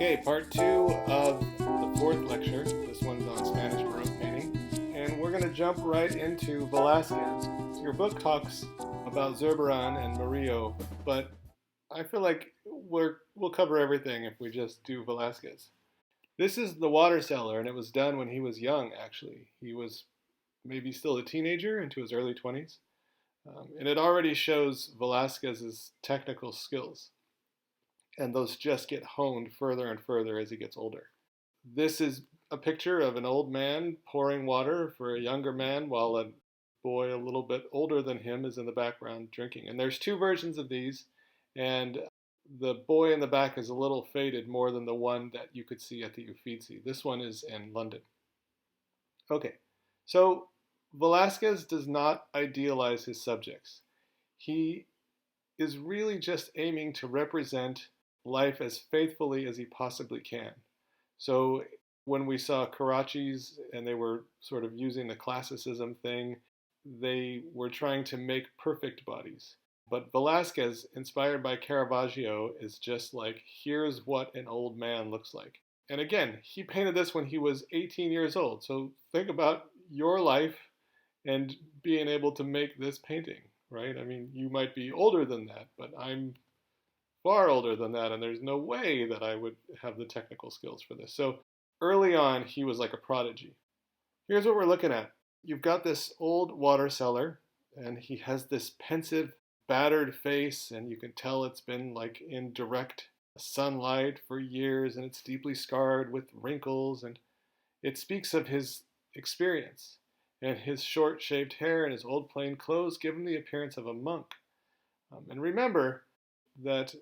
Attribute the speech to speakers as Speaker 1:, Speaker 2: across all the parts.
Speaker 1: Okay, part two of the fourth lecture. This one's on Spanish Baroque painting. And we're going to jump right into Velazquez. Your book talks about Zurbarán and Murillo, but I feel like we'll cover everything if we just do Velazquez. This is the water cellar, and it was done when he was young, actually. He was maybe still a teenager into his early 20s. And it already shows Velazquez's technical skills. And those just get honed further and further as he gets older. This is a picture of an old man pouring water for a younger man while a boy a little bit older than him is in the background drinking. And there's two versions of these, and the boy in the back is a little faded more than the one that you could see at the Uffizi. This one is in London. Okay, so Velasquez does not idealize his subjects. He is really just aiming to represent life as faithfully as he possibly can. So when we saw Carracci's and they were sort of using the classicism thing, they were trying to make perfect bodies. But Velasquez, inspired by Caravaggio, is just like, here's what an old man looks like. And again, he painted this when he was 18 years old. So think about your life and being able to make this painting, right? I mean, you might be older than that, but I'm far older than that, and there's no way that I would have the technical skills for this. So early on, he was like a prodigy. Here's what we're looking at. You've got this old water cellar, and he has this pensive, battered face, and you can tell it's been like in direct sunlight for years, and it's deeply scarred with wrinkles, and it speaks of his experience. And his short shaved hair and his old plain clothes give him the appearance of a monk. And remember that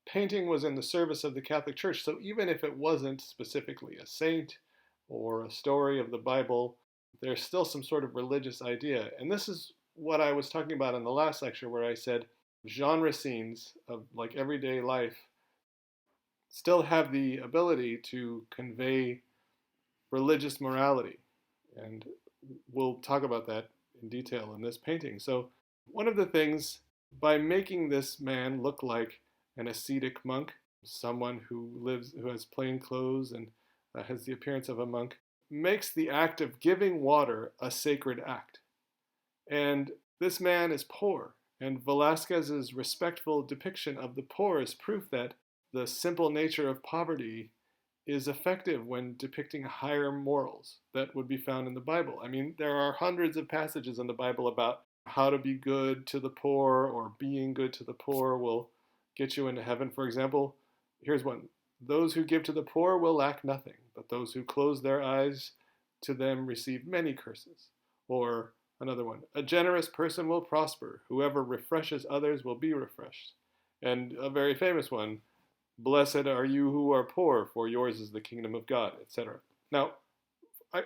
Speaker 1: painting was in the service of the Catholic Church, so even if it wasn't specifically a saint or a story of the Bible, there's still some sort of religious idea. And this is what I was talking about in the last lecture, where I said genre scenes of like everyday life still have the ability to convey religious morality. And we'll talk about that in detail in this painting. So one of the things, by making this man look like an ascetic monk, someone who has plain clothes and has the appearance of a monk, makes the act of giving water a sacred act. And this man is poor, and Velázquez's respectful depiction of the poor is proof that the simple nature of poverty is effective when depicting higher morals that would be found in the Bible. I mean, there are hundreds of passages in the Bible about how to be good to the poor, or being good to the poor will get you into heaven. For example, here's one. Those who give to the poor will lack nothing, but those who close their eyes to them receive many curses. Or another one. A generous person will prosper. Whoever refreshes others will be refreshed. And a very famous one. Blessed are you who are poor, for yours is the kingdom of God, etc. Now,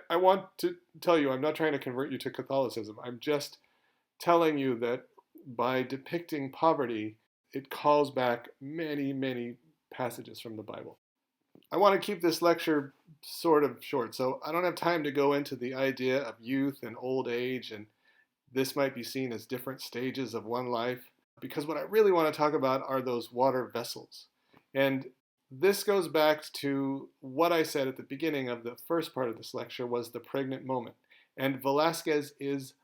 Speaker 1: I want to tell you, I'm not trying to convert you to Catholicism. I'm just telling you that by depicting poverty, it calls back many, many passages from the Bible. I want to keep this lecture sort of short, so I don't have time to go into the idea of youth and old age, and this might be seen as different stages of one life, because what I really want to talk about are those water vessels. And this goes back to what I said at the beginning of the first part of this lecture, was the pregnant moment. And Velasquez is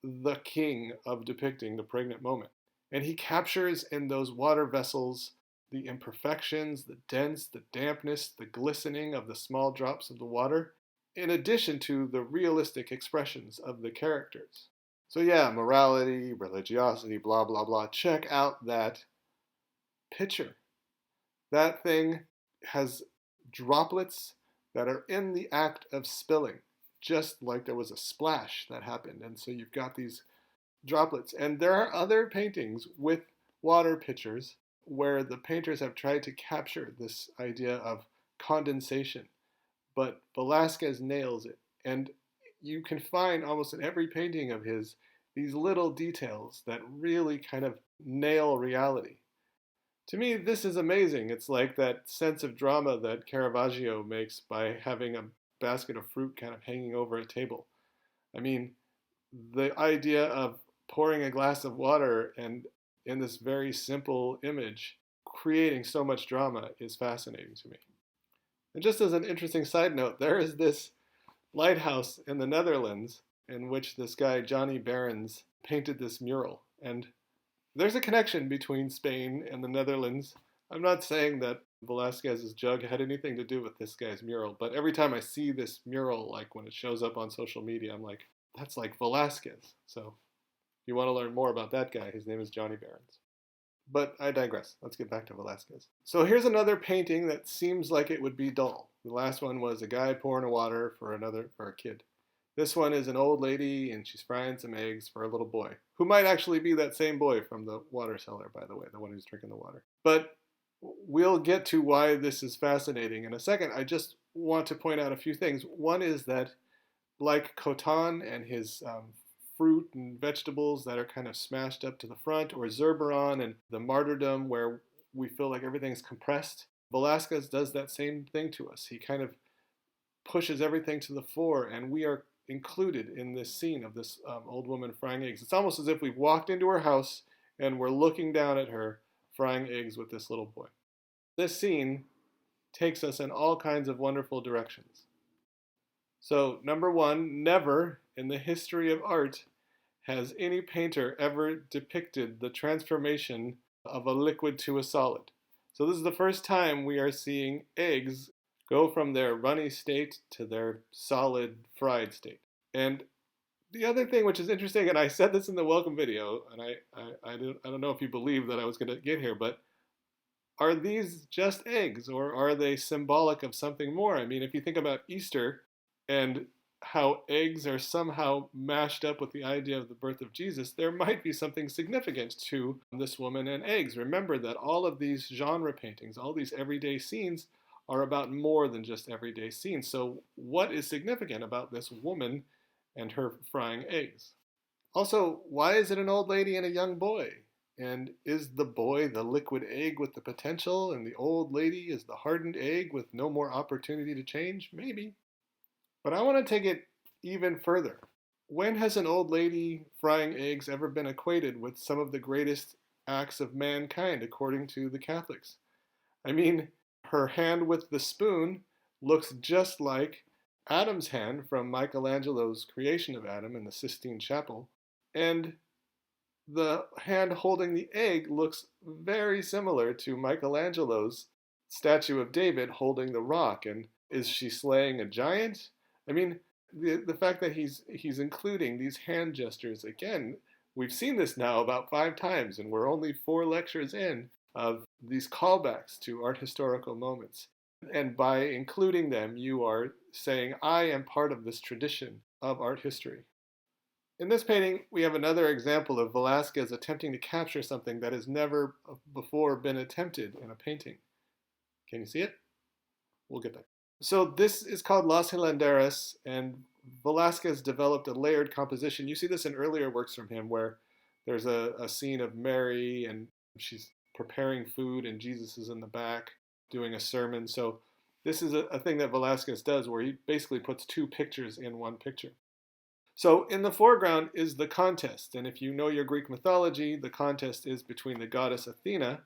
Speaker 1: the king of depicting the pregnant moment. And he captures in those water vessels the imperfections, the dents, the dampness, the glistening of the small drops of the water, in addition to the realistic expressions of the characters. So yeah, morality, religiosity, blah, blah, blah. Check out that picture. That thing has droplets that are in the act of spilling, just like there was a splash that happened. And so you've got these droplets. And there are other paintings with water pitchers where the painters have tried to capture this idea of condensation. But Velasquez nails it. And you can find almost in every painting of his these little details that really kind of nail reality. To me, this is amazing. It's like that sense of drama that Caravaggio makes by having a basket of fruit kind of hanging over a table. I mean, the idea of pouring a glass of water and in this very simple image, creating so much drama is fascinating to me. And just as an interesting side note, there is this lighthouse in the Netherlands in which this guy, Johnny Behrens, painted this mural. And there's a connection between Spain and the Netherlands. I'm not saying that Velasquez's jug had anything to do with this guy's mural, but every time I see this mural, like when it shows up on social media, I'm like, that's like Velasquez. So if you want to learn more about that guy, his name is Johnny Behrens. But I digress. Let's get back to Velasquez. So here's another painting that seems like it would be dull. The last one was a guy pouring water for a kid. This one is an old lady and she's frying some eggs for a little boy, who might actually be that same boy from the water cellar, by the way, the one who's drinking the water. But we'll get to why this is fascinating in a second. I just want to point out a few things. One is that, like Coton and his fruit and vegetables that are kind of smashed up to the front, or Zurbaran and the martyrdom where we feel like everything's compressed, Velasquez does that same thing to us. He kind of pushes everything to the fore, and we are included in this scene of this old woman frying eggs. It's almost as if we've walked into her house and we're looking down at her frying eggs with this little boy. This scene takes us in all kinds of wonderful directions. So, number one, never in the history of art has any painter ever depicted the transformation of a liquid to a solid. So this is the first time we are seeing eggs go from their runny state to their solid fried state. And the other thing which is interesting, and I said this in the welcome video, and I don't know if you believe that I was going to get here, but are these just eggs, or are they symbolic of something more? I mean, if you think about Easter and how eggs are somehow mashed up with the idea of the birth of Jesus, there might be something significant to this woman and eggs. Remember that all of these genre paintings, all these everyday scenes, are about more than just everyday scenes. So what is significant about this woman and her frying eggs? Also, why is it an old lady and a young boy? And is the boy the liquid egg with the potential, and the old lady is the hardened egg with no more opportunity to change? Maybe. But I want to take it even further. When has an old lady frying eggs ever been equated with some of the greatest acts of mankind, according to the Catholics? I mean, her hand with the spoon looks just like Adam's hand from Michelangelo's creation of Adam in the Sistine Chapel. And the hand holding the egg looks very similar to Michelangelo's statue of David holding the rock. And is she slaying a giant? I mean, the fact that he's including these hand gestures, again, we've seen this now about 5 times, and we're only 4 lectures in of these callbacks to art historical moments. And by including them, you are saying, I am part of this tradition of art history. In this painting, we have another example of Velasquez attempting to capture something that has never before been attempted in a painting. Can you see it? We'll get there. So this is called Las Hilanderas, and Velasquez developed a layered composition. You see this in earlier works from him where there's a scene of Mary and she's preparing food and Jesus is in the back doing a sermon. So this is a thing that Velasquez does where he basically puts 2 pictures in one picture. So in the foreground is the contest, and if you know your Greek mythology, the contest is between the goddess Athena,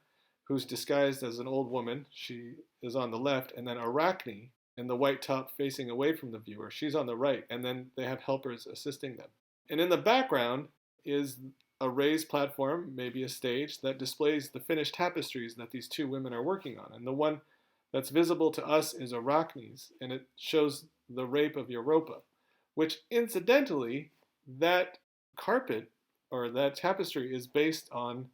Speaker 1: who's disguised as an old woman. She is on the left, and then Arachne, in the white top facing away from the viewer. She's on the right, and then they have helpers assisting them. And in the background is a raised platform, maybe a stage, that displays the finished tapestries that these 2 women are working on. And the one that's visible to us is Arachne's, and it shows the rape of Europa, which incidentally, that carpet or that tapestry is based on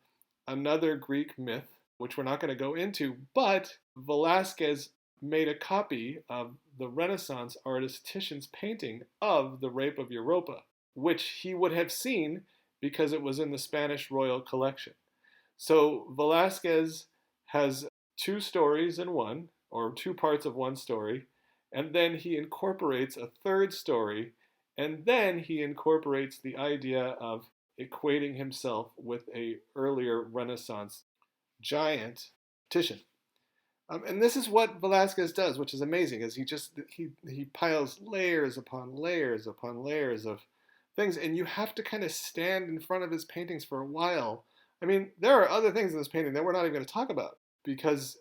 Speaker 1: another Greek myth, which we're not going to go into, but Velasquez made a copy of the Renaissance artist Titian's painting of the Rape of Europa, which he would have seen because it was in the Spanish royal collection. So Velasquez has 2 stories in one, or 2 parts of one story, and then he incorporates a 3rd story, and then he incorporates the idea of equating himself with a earlier Renaissance giant, Titian. And this is what Velasquez does, which is amazing, is he piles layers upon layers upon layers of things, and you have to kind of stand in front of his paintings for a while. I mean, there are other things in this painting that we're not even going to talk about, because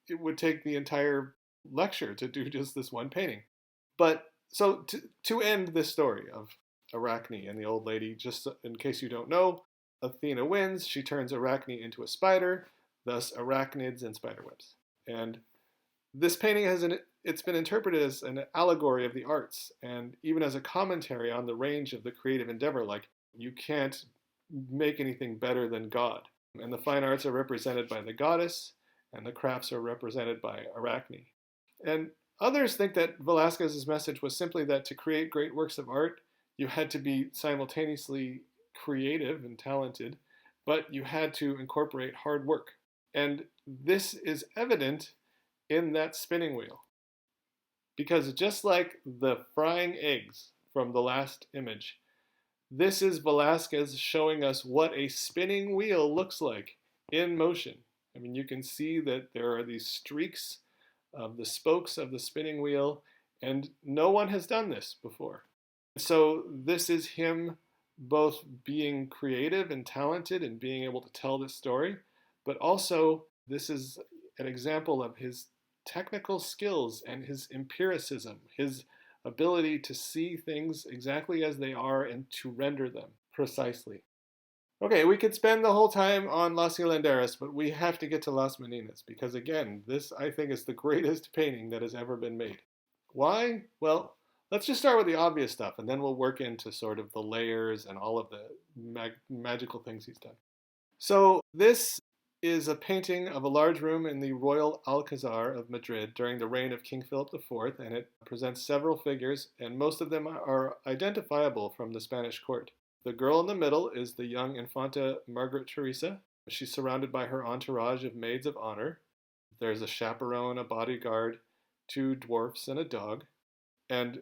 Speaker 1: it would take the entire lecture to do just this one painting. But so to end this story of Arachne and the old lady, just in case you don't know, Athena wins. She turns Arachne into a spider, thus arachnids and spiderwebs. And this painting it's been interpreted as an allegory of the arts, and even as a commentary on the range of the creative endeavor, like you can't make anything better than God. And the fine arts are represented by the goddess, and the crafts are represented by Arachne. And others think that Velasquez's message was simply that to create great works of art, you had to be simultaneously creative and talented, but you had to incorporate hard work. And this is evident in that spinning wheel. Because just like the frying eggs from the last image, this is Velasquez showing us what a spinning wheel looks like in motion. I mean, you can see that there are these streaks of the spokes of the spinning wheel, and no one has done this before. So this is him both being creative and talented and being able to tell this story, but also this is an example of his technical skills and his empiricism, his ability to see things exactly as they are and to render them precisely. Okay, we could spend the whole time on Seal and Eros, but we have to get to Las Meninas because, again, this, I think, is the greatest painting that has ever been made. Why? Well, let's just start with the obvious stuff, and then we'll work into sort of the layers and all of the magical things he's done. So this is a painting of a large room in the Royal Alcazar of Madrid during the reign of King Philip IV, and it presents several figures, and most of them are identifiable from the Spanish court. The girl in the middle is the young Infanta Margaret Teresa. She's surrounded by her entourage of maids of honor. There's a chaperone, a bodyguard, 2 dwarfs, and a dog. And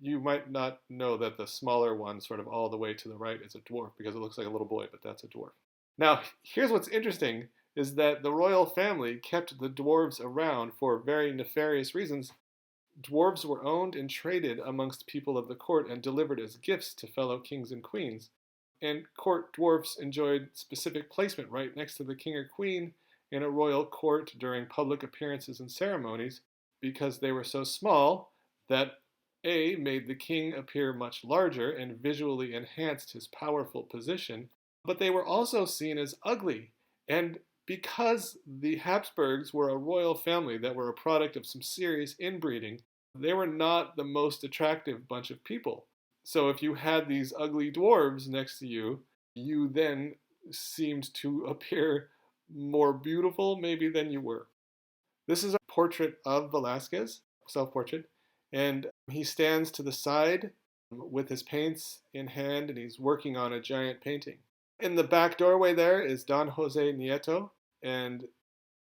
Speaker 1: you might not know that the smaller one, sort of all the way to the right, is a dwarf because it looks like a little boy, but that's a dwarf. Now, here's what's interesting is that the royal family kept the dwarves around for very nefarious reasons. Dwarves were owned and traded amongst people of the court and delivered as gifts to fellow kings and queens. And court dwarfs enjoyed specific placement right next to the king or queen in a royal court during public appearances and ceremonies because they were so small that A, made the king appear much larger and visually enhanced his powerful position, but they were also seen as ugly. And because the Habsburgs were a royal family that were a product of some serious inbreeding, they were not the most attractive bunch of people. So if you had these ugly dwarves next to you, you then seemed to appear more beautiful maybe than you were. This is a portrait of Velasquez, self-portrait, and he stands to the side with his paints in hand and he's working on a giant painting. In the back doorway there is Don Jose Nieto, and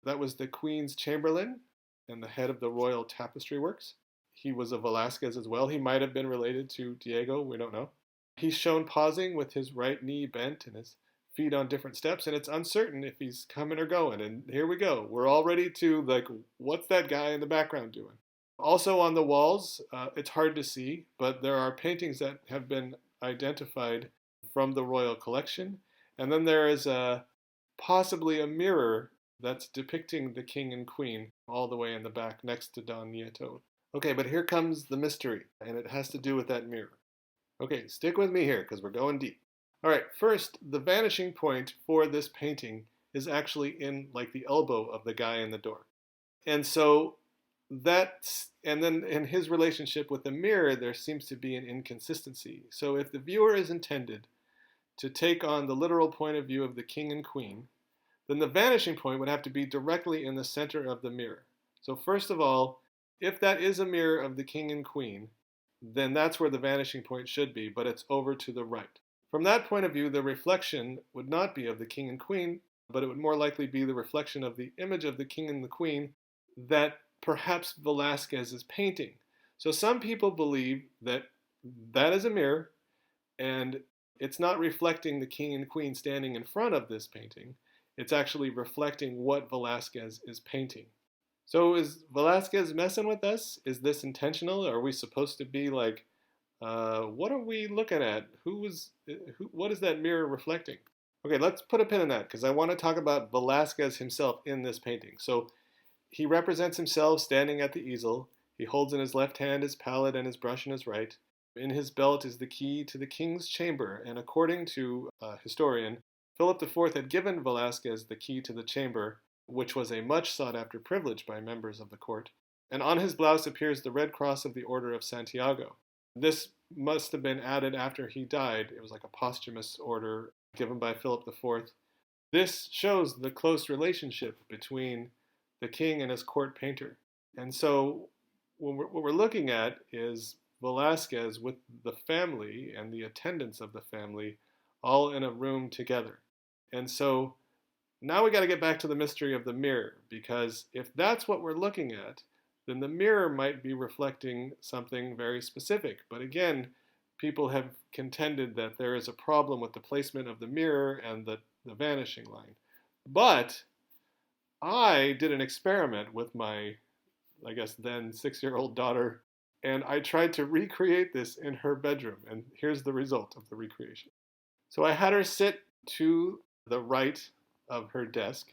Speaker 1: that was the Queen's Chamberlain and the head of the Royal Tapestry Works. He was a Velasquez as well. He might have been related to Diego, we don't know. He's shown pausing with his right knee bent and his feet on different steps, and it's uncertain if he's coming or going. And here we go. We're all ready to, like, what's that guy in the background doing? Also on the walls, it's hard to see, but there are paintings that have been identified from the royal collection. And then there is possibly a mirror that's depicting the king and queen all the way in the back next to Don Nieto. Okay, but here comes the mystery, and it has to do with that mirror. Okay, stick with me here because we're going deep. All right, first, the vanishing point for this painting is actually in like the elbow of the guy in the door. And so and then in his relationship with the mirror, there seems to be an inconsistency. So if the viewer is intended to take on the literal point of view of the king and queen, then the vanishing point would have to be directly in the center of the mirror. So first of all, if that is a mirror of the king and queen, then that's where the vanishing point should be, but it's over to the right. From that point of view, the reflection would not be of the king and queen, but it would more likely be the reflection of the image of the king and the queen that perhaps Velasquez is painting. So some people believe that that is a mirror, and it's not reflecting the king and queen standing in front of this painting. It's actually reflecting what Velasquez is painting. So is Velasquez messing with us? Is this intentional? Are we supposed to be like, what are we looking at? What is that mirror reflecting? Okay, let's put a pin in that because I want to talk about Velasquez himself in this painting. So He represents himself standing at the easel. He holds in his left hand his palette and his brush in his right. In his belt is the key to the king's chamber, and according to a historian, Philip IV had given Velasquez the key to the chamber, which was a much sought-after privilege by members of the court, and on his blouse appears the Red Cross of the Order of Santiago. This must have been added after he died. It was like a posthumous order given by Philip IV. This shows the close relationship between the king and his court painter. And so what we're looking at is Velasquez with the family and the attendants of the family all in a room together. And so now we got to get back to the mystery of the mirror, because if that's what we're looking at, then the mirror might be reflecting something very specific. But again, people have contended that there is a problem with the placement of the mirror and the vanishing line. But I did an experiment with my, I guess then 6-year-old daughter, and I tried to recreate this in her bedroom, and here's the result of the recreation. So I had her sit to the right of her desk,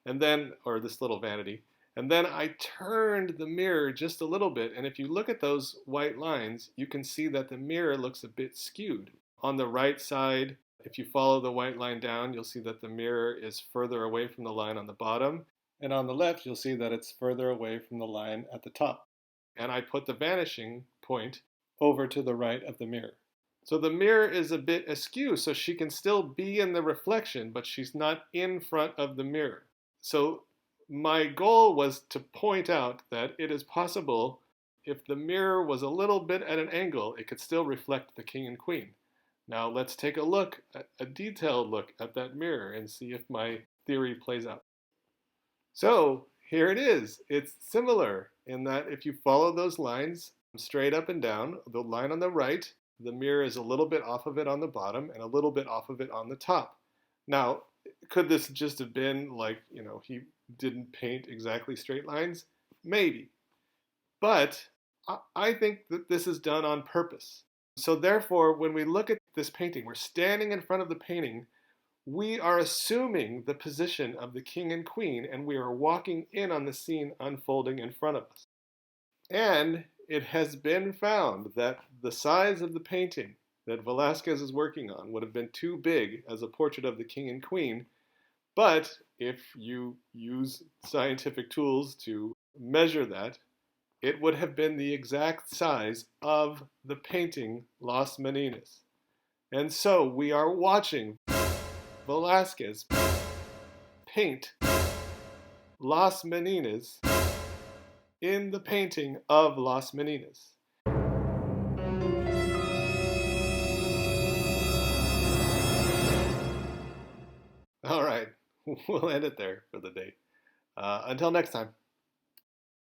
Speaker 1: and then, or this little vanity, and then I turned the mirror just a little bit, and if you look at those white lines, you can see that the mirror looks a bit skewed. On the right side, if you follow the white line down, you'll see that the mirror is further away from the line on the bottom, and on the left, you'll see that it's further away from the line at the top. And I put the vanishing point over to the right of the mirror. So the mirror is a bit askew, so she can still be in the reflection, but she's not in front of the mirror. So my goal was to point out that it is possible, if the mirror was a little bit at an angle, it could still reflect the king and queen. Now let's take a look, a detailed look at that mirror and see if my theory plays out. So here it is. It's similar in that if you follow those lines straight up and down, the line on the right, the mirror is a little bit off of it on the bottom and a little bit off of it on the top. Now, could this just have been like, he didn't paint exactly straight lines? Maybe. But I think that this is done on purpose. So therefore, when we look at this painting, we're standing in front of the painting, we are assuming the position of the king and queen, and we are walking in on the scene unfolding in front of us. And it has been found that the size of the painting that Velasquez is working on would have been too big as a portrait of the king and queen, but if you use scientific tools to measure that, it would have been the exact size of the painting Las Meninas. And so we are watching Velasquez paint Las Meninas in the painting of Las Meninas. All right, we'll end it there for the day. Until next time.